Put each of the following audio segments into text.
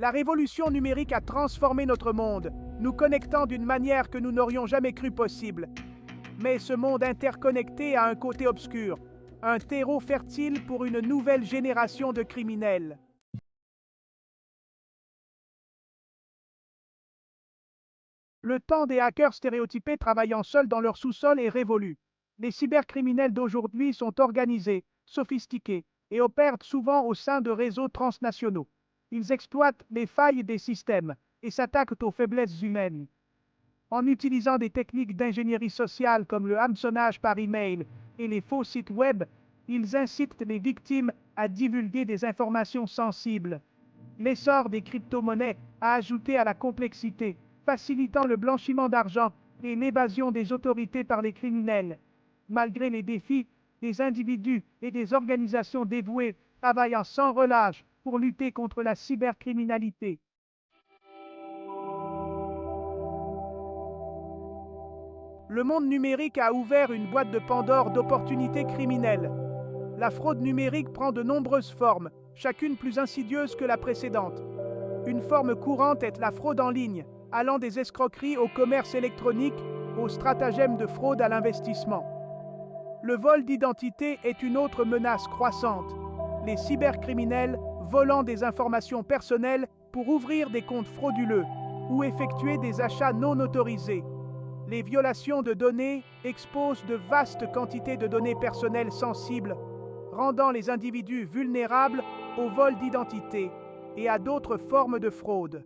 La révolution numérique a transformé notre monde, nous connectant d'une manière que nous n'aurions jamais cru possible. Mais ce monde interconnecté a un côté obscur, un terreau fertile pour une nouvelle génération de criminels. Le temps des hackers stéréotypés travaillant seuls dans leur sous-sol est révolu. Les cybercriminels d'aujourd'hui sont organisés, sophistiqués et opèrent souvent au sein de réseaux transnationaux. Ils exploitent les failles des systèmes et s'attaquent aux faiblesses humaines. En utilisant des techniques d'ingénierie sociale comme le hameçonnage par email et les faux sites web, ils incitent les victimes à divulguer des informations sensibles. L'essor des crypto-monnaies a ajouté à la complexité, facilitant le blanchiment d'argent et l'évasion des autorités par les criminels. Malgré les défis, des individus et des organisations dévouées travaillent sans relâche pour lutter contre la cybercriminalité. Le monde numérique a ouvert une boîte de Pandore d'opportunités criminelles. La fraude numérique prend de nombreuses formes, chacune plus insidieuse que la précédente. Une forme courante est la fraude en ligne, allant des escroqueries au commerce électronique, aux stratagèmes de fraude à l'investissement. Le vol d'identité est une autre menace croissante. Les cybercriminels volant des informations personnelles pour ouvrir des comptes frauduleux ou effectuer des achats non autorisés. Les violations de données exposent de vastes quantités de données personnelles sensibles, rendant les individus vulnérables au vol d'identité et à d'autres formes de fraude.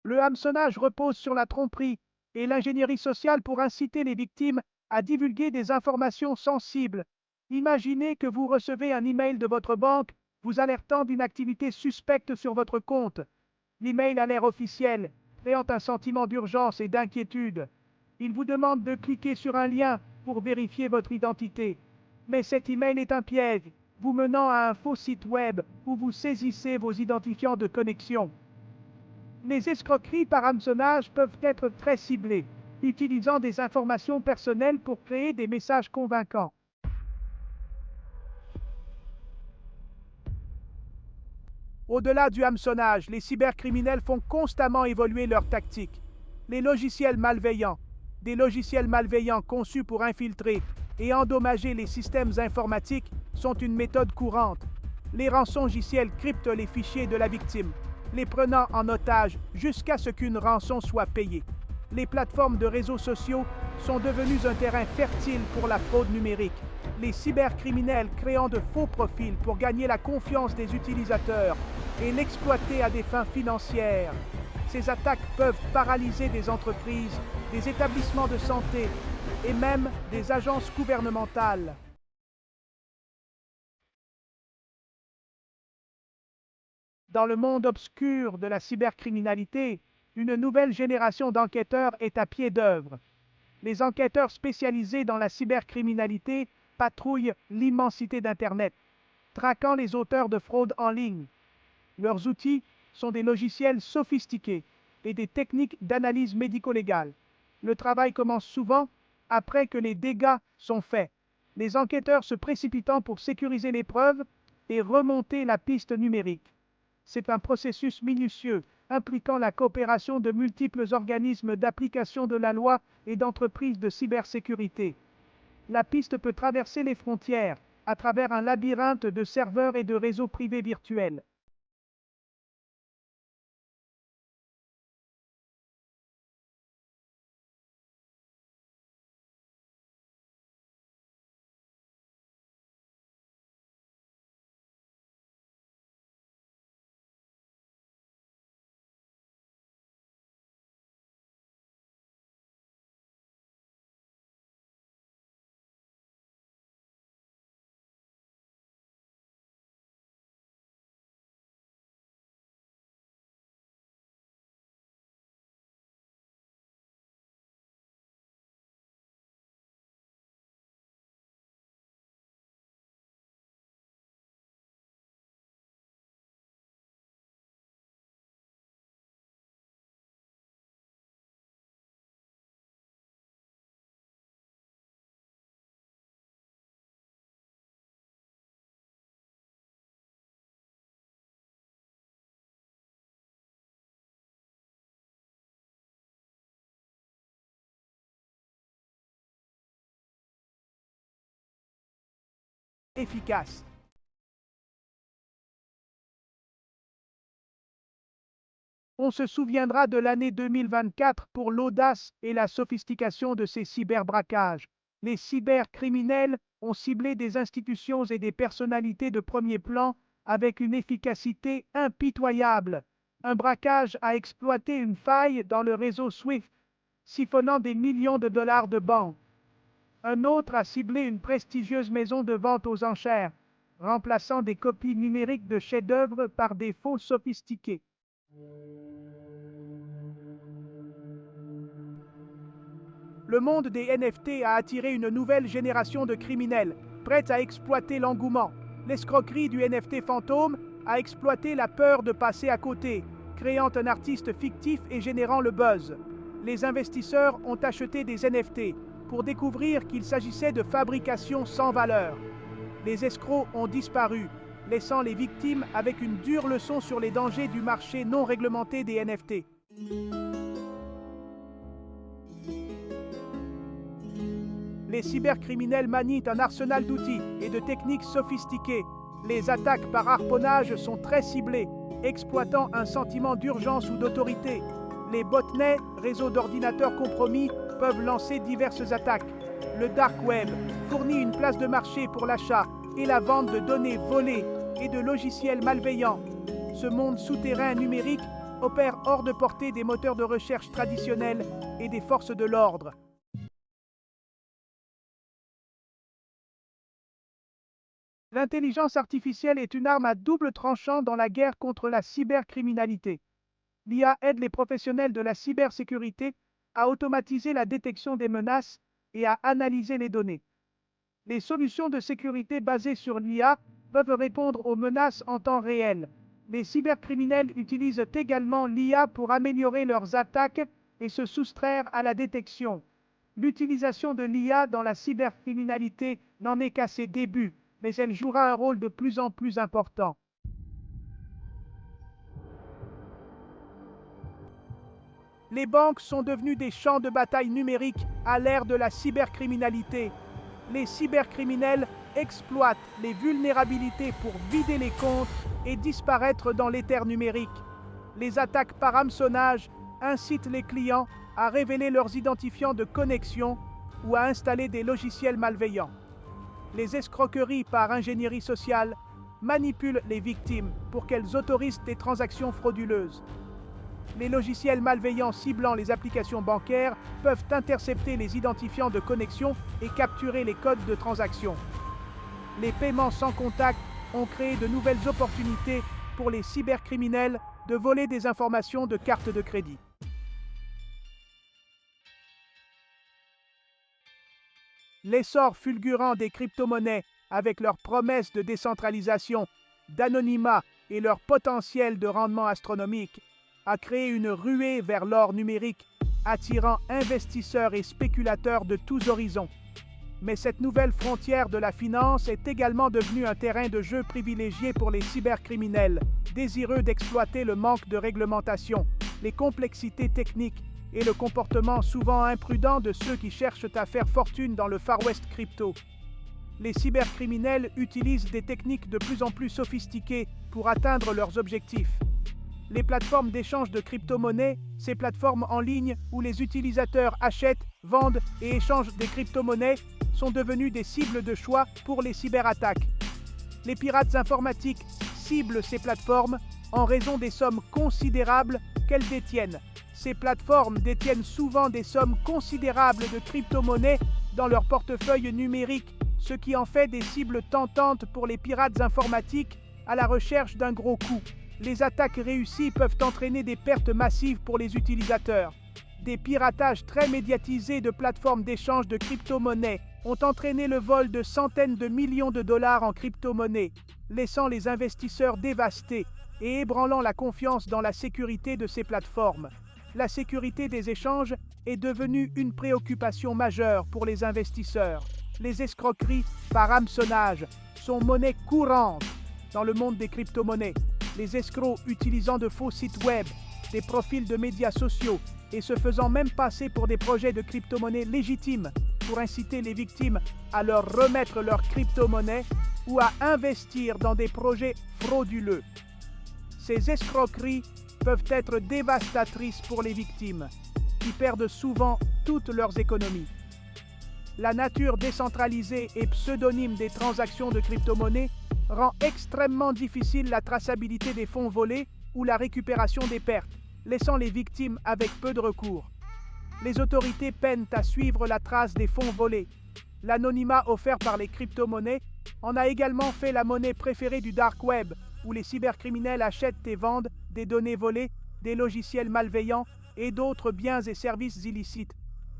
Le hameçonnage repose sur la tromperie et l'ingénierie sociale pour inciter les victimes à divulguer des informations sensibles. Imaginez que vous recevez un email de votre banque vous alertant d'une activité suspecte sur votre compte. L'email a l'air officiel, créant un sentiment d'urgence et d'inquiétude. Il vous demande de cliquer sur un lien pour vérifier votre identité. Mais cet email est un piège, vous menant à un faux site web où vous saisissez vos identifiants de connexion. Les escroqueries par hameçonnage peuvent être très ciblées, utilisant des informations personnelles pour créer des messages convaincants. Au-delà du hameçonnage, les cybercriminels font constamment évoluer leurs tactiques. Les logiciels malveillants, des logiciels malveillants conçus pour infiltrer et endommager les systèmes informatiques, sont une méthode courante. Les rançongiciels cryptent les fichiers de la victime, les prenant en otage jusqu'à ce qu'une rançon soit payée. Les plateformes de réseaux sociaux sont devenues un terrain fertile pour la fraude numérique. Les cybercriminels créant de faux profils pour gagner la confiance des utilisateurs et l'exploiter à des fins financières. Ces attaques peuvent paralyser des entreprises, des établissements de santé et même des agences gouvernementales. Dans le monde obscur de la cybercriminalité, une nouvelle génération d'enquêteurs est à pied d'œuvre. Les enquêteurs spécialisés dans la cybercriminalité patrouillent l'immensité d'Internet, traquant les auteurs de fraudes en ligne. Leurs outils sont des logiciels sophistiqués et des techniques d'analyse médico-légale. Le travail commence souvent après que les dégâts sont faits, les enquêteurs se précipitant pour sécuriser les preuves et remonter la piste numérique. C'est un processus minutieux impliquant la coopération de multiples organismes d'application de la loi et d'entreprises de cybersécurité. La piste peut traverser les frontières à travers un labyrinthe de serveurs et de réseaux privés virtuels. efficace. On se souviendra de l'année 2024 pour l'audace et la sophistication de ces cyberbraquages. Les cybercriminels ont ciblé des institutions et des personnalités de premier plan avec une efficacité impitoyable. Un braquage a exploité une faille dans le réseau SWIFT, siphonnant des millions de dollars de banque. Un autre a ciblé une prestigieuse maison de vente aux enchères, remplaçant des copies numériques de chefs-d'œuvre par des faux sophistiqués. Le monde des NFT a attiré une nouvelle génération de criminels, prêts à exploiter l'engouement. L'escroquerie du NFT fantôme a exploité la peur de passer à côté, créant un artiste fictif et générant le buzz. Les investisseurs ont acheté des NFT pour découvrir qu'il s'agissait de fabrication sans valeur. Les escrocs ont disparu, laissant les victimes avec une dure leçon sur les dangers du marché non réglementé des NFT. Les cybercriminels manient un arsenal d'outils et de techniques sophistiquées. Les attaques par harponnage sont très ciblées, exploitant un sentiment d'urgence ou d'autorité. Les botnets, réseaux d'ordinateurs compromis, peuvent lancer diverses attaques. Le dark web fournit une place de marché pour l'achat et la vente de données volées et de logiciels malveillants. Ce monde souterrain numérique opère hors de portée des moteurs de recherche traditionnels et des forces de l'ordre. L'intelligence artificielle est une arme à double tranchant dans la guerre contre la cybercriminalité. L'IA aide les professionnels de la cybersécurité à automatiser la détection des menaces et à analyser les données. Les solutions de sécurité basées sur l'IA peuvent répondre aux menaces en temps réel. Les cybercriminels utilisent également l'IA pour améliorer leurs attaques et se soustraire à la détection. L'utilisation de l'IA dans la cybercriminalité n'en est qu'à ses débuts, mais elle jouera un rôle de plus en plus important. Les banques sont devenues des champs de bataille numériques à l'ère de la cybercriminalité. Les cybercriminels exploitent les vulnérabilités pour vider les comptes et disparaître dans l'éther numérique. Les attaques par hameçonnage incitent les clients à révéler leurs identifiants de connexion ou à installer des logiciels malveillants. Les escroqueries par ingénierie sociale manipulent les victimes pour qu'elles autorisent des transactions frauduleuses. Les logiciels malveillants ciblant les applications bancaires peuvent intercepter les identifiants de connexion et capturer les codes de transaction. Les paiements sans contact ont créé de nouvelles opportunités pour les cybercriminels de voler des informations de cartes de crédit. L'essor fulgurant des crypto-monnaies, avec leurs promesses de décentralisation, d'anonymat et leur potentiel de rendement astronomique, a créé une ruée vers l'or numérique, attirant investisseurs et spéculateurs de tous horizons. Mais cette nouvelle frontière de la finance est également devenue un terrain de jeu privilégié pour les cybercriminels, désireux d'exploiter le manque de réglementation, les complexités techniques et le comportement souvent imprudent de ceux qui cherchent à faire fortune dans le Far West crypto. Les cybercriminels utilisent des techniques de plus en plus sophistiquées pour atteindre leurs objectifs. Les plateformes d'échange de crypto-monnaies, ces plateformes en ligne où les utilisateurs achètent, vendent et échangent des crypto-monnaies, sont devenues des cibles de choix pour les cyberattaques. Les pirates informatiques ciblent ces plateformes en raison des sommes considérables qu'elles détiennent. Ces plateformes détiennent souvent des sommes considérables de crypto-monnaies dans leur portefeuille numérique, ce qui en fait des cibles tentantes pour les pirates informatiques à la recherche d'un gros coup. Les attaques réussies peuvent entraîner des pertes massives pour les utilisateurs. Des piratages très médiatisés de plateformes d'échange de crypto-monnaies ont entraîné le vol de centaines de millions de dollars en crypto-monnaies, laissant les investisseurs dévastés et ébranlant la confiance dans la sécurité de ces plateformes. La sécurité des échanges est devenue une préoccupation majeure pour les investisseurs. Les escroqueries par hameçonnage sont monnaie courante dans le monde des crypto-monnaies. Les escrocs utilisant de faux sites web, des profils de médias sociaux et se faisant même passer pour des projets de crypto-monnaies légitimes pour inciter les victimes à leur remettre leur crypto-monnaie ou à investir dans des projets frauduleux. Ces escroqueries peuvent être dévastatrices pour les victimes, qui perdent souvent toutes leurs économies. La nature décentralisée et pseudonyme des transactions de crypto-monnaies rend extrêmement difficile la traçabilité des fonds volés ou la récupération des pertes, laissant les victimes avec peu de recours. Les autorités peinent à suivre la trace des fonds volés. L'anonymat offert par les crypto-monnaies en a également fait la monnaie préférée du dark web, où les cybercriminels achètent et vendent des données volées, des logiciels malveillants et d'autres biens et services illicites.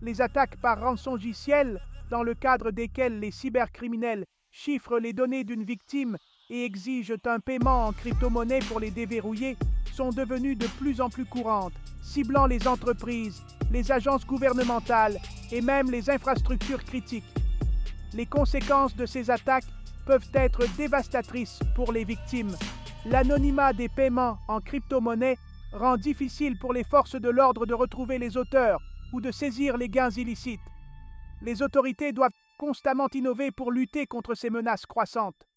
Les attaques par rançongiciel, dans le cadre desquelles les cybercriminels chiffrent les données d'une victime et exigent un paiement en crypto-monnaie pour les déverrouiller, sont devenues de plus en plus courantes, ciblant les entreprises, les agences gouvernementales et même les infrastructures critiques. Les conséquences de ces attaques peuvent être dévastatrices pour les victimes. L'anonymat des paiements en crypto-monnaie rend difficile pour les forces de l'ordre de retrouver les auteurs ou de saisir les gains illicites. Les autorités doivent constamment innover pour lutter contre ces menaces croissantes.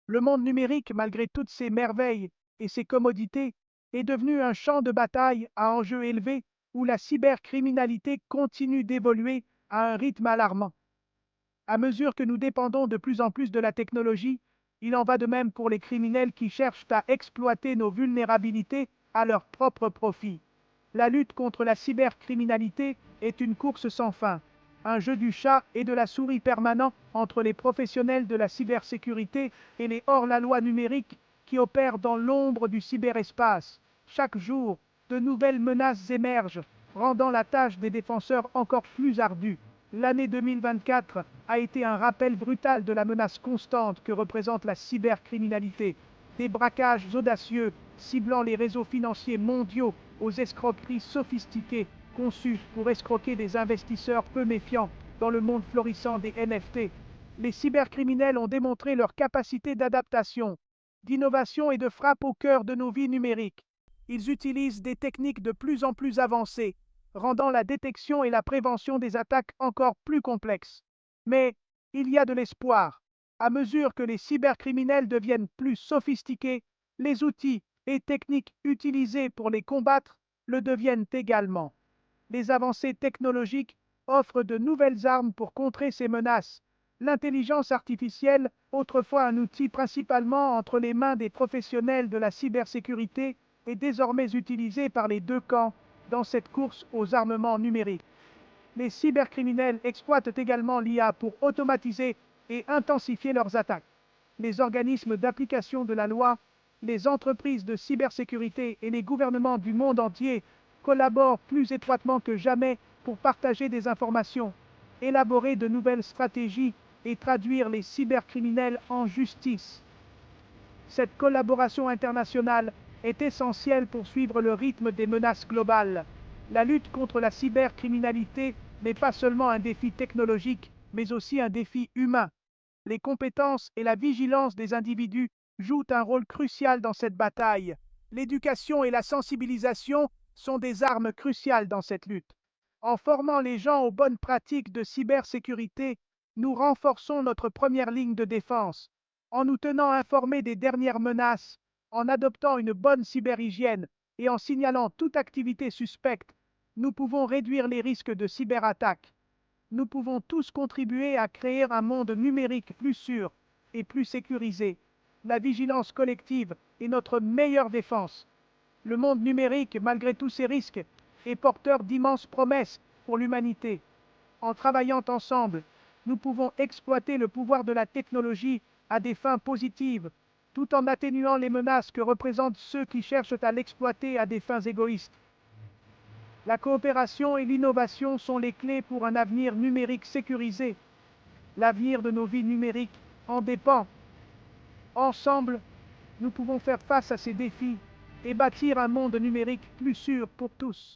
Le monde numérique, malgré toutes ses merveilles et ses commodités, est devenu un champ de bataille à enjeux élevés où la cybercriminalité continue d'évoluer à un rythme alarmant. À mesure que nous dépendons de plus en plus de la technologie, il en va de même pour les criminels qui cherchent à exploiter nos vulnérabilités à leur propre profit. La lutte contre la cybercriminalité est une course sans fin, un jeu du chat et de la souris permanent entre les professionnels de la cybersécurité et les hors-la-loi numériques qui opèrent dans l'ombre du cyberespace. Chaque jour, de nouvelles menaces émergent, rendant la tâche des défenseurs encore plus ardue. L'année 2024 a été un rappel brutal de la menace constante que représente la cybercriminalité. Des braquages audacieux ciblant les réseaux financiers mondiaux aux escroqueries sophistiquées conçues pour escroquer des investisseurs peu méfiants dans le monde florissant des NFT. Les cybercriminels ont démontré leur capacité d'adaptation, d'innovation et de frappe au cœur de nos vies numériques. Ils utilisent des techniques de plus en plus avancées, rendant la détection et la prévention des attaques encore plus complexes. Mais il y a de l'espoir. À mesure que les cybercriminels deviennent plus sophistiqués, les outils et techniques utilisés pour les combattre le deviennent également. Les avancées technologiques offrent de nouvelles armes pour contrer ces menaces. L'intelligence artificielle, autrefois un outil principalement entre les mains des professionnels de la cybersécurité, est désormais utilisée par les deux camps dans cette course aux armements numériques. Les cybercriminels exploitent également l'IA pour automatiser et intensifier leurs attaques. Les organismes d'application de la loi, les entreprises de cybersécurité et les gouvernements du monde entier collaborent plus étroitement que jamais pour partager des informations, élaborer de nouvelles stratégies et traduire les cybercriminels en justice. Cette collaboration internationale est essentielle pour suivre le rythme des menaces globales. La lutte contre la cybercriminalité n'est pas seulement un défi technologique, mais aussi un défi humain. Les compétences et la vigilance des individus jouent un rôle crucial dans cette bataille. L'éducation et la sensibilisation sont des armes cruciales dans cette lutte. En formant les gens aux bonnes pratiques de cybersécurité, nous renforçons notre première ligne de défense. En nous tenant informés des dernières menaces, en adoptant une bonne cyberhygiène et en signalant toute activité suspecte, nous pouvons réduire les risques de cyberattaque. Nous pouvons tous contribuer à créer un monde numérique plus sûr et plus sécurisé. La vigilance collective est notre meilleure défense. Le monde numérique, malgré tous ses risques, est porteur d'immenses promesses pour l'humanité. En travaillant ensemble, nous pouvons exploiter le pouvoir de la technologie à des fins positives, tout en atténuant les menaces que représentent ceux qui cherchent à l'exploiter à des fins égoïstes. La coopération et l'innovation sont les clés pour un avenir numérique sécurisé. L'avenir de nos vies numériques en dépend. Ensemble, nous pouvons faire face à ces défis et bâtir un monde numérique plus sûr pour tous.